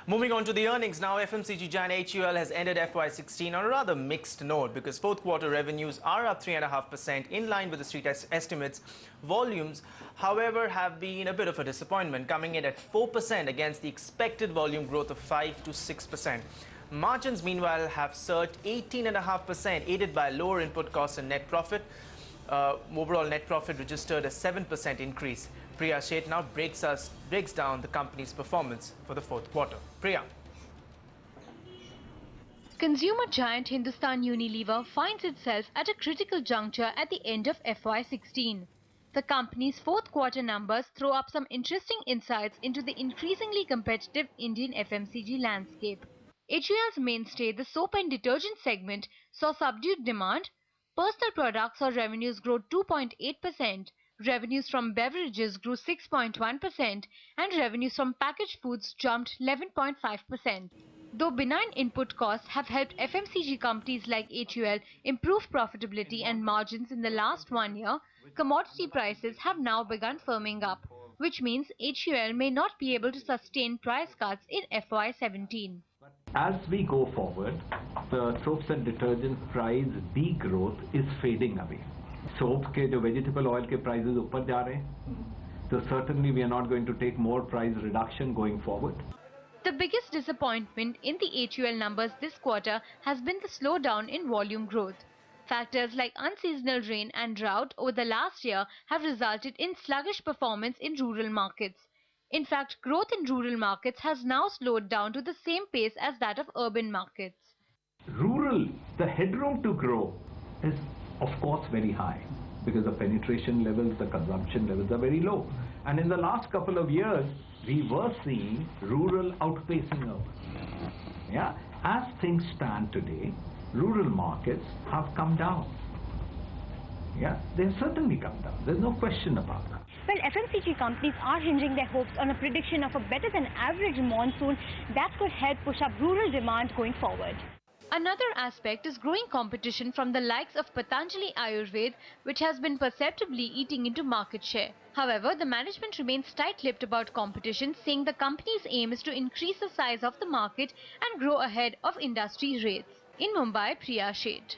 Moving on to the earnings now, FMCG giant HUL has ended FY16 on a rather mixed note because fourth quarter revenues are up 3.5% in line with the street estimates. Volumes, however, have been a bit of a disappointment, coming in at 4% against the expected volume growth of 5 to 6%. Margins, meanwhile, have surged 18.5%, aided by lower input costs and net profit. Overall net profit registered a 7% increase. Priya Sheth now breaks down the company's performance for the fourth quarter. Priya. Consumer giant Hindustan Unilever finds itself at a critical juncture at the end of FY16. The company's fourth quarter numbers throw up some interesting insights into the increasingly competitive Indian FMCG landscape. HUL's mainstay, the soap and detergent segment, saw subdued demand. Personal products saw revenues grow 2.8%, revenues from beverages grew 6.1%, and revenues from packaged foods jumped 11.5%. Though benign input costs have helped FMCG companies like HUL improve profitability and margins in the last 1 year, commodity prices have now begun firming up, which means HUL may not be able to sustain price cuts in FY17. As we go forward, the soaps and detergents price degrowth is fading away. Soap के जो vegetable oil के prices ऊपर जा रहे हैं, so certainly we are not going to take more price reduction going forward. The biggest disappointment in the HUL numbers this quarter has been the slowdown in volume growth. Factors like unseasonal rain and drought over the last year have resulted in sluggish performance in rural markets. In fact, growth in rural markets has now slowed down to the same pace as that of urban markets. Rural, the headroom to grow is of course very high because the penetration levels, the consumption levels are very low. And in the last couple of years, we were seeing rural outpacing urban. Yeah? As things stand today, rural markets have come down. Yeah, they've certainly come down. There's no question about that. Well, FMCG companies are hinging their hopes on a prediction of a better than average monsoon that could help push up rural demand going forward. Another aspect is growing competition from the likes of Patanjali Ayurved, which has been perceptibly eating into market share. However, the management remains tight-lipped about competition, saying the company's aim is to increase the size of the market and grow ahead of industry rates. In Mumbai, Priya Sheth.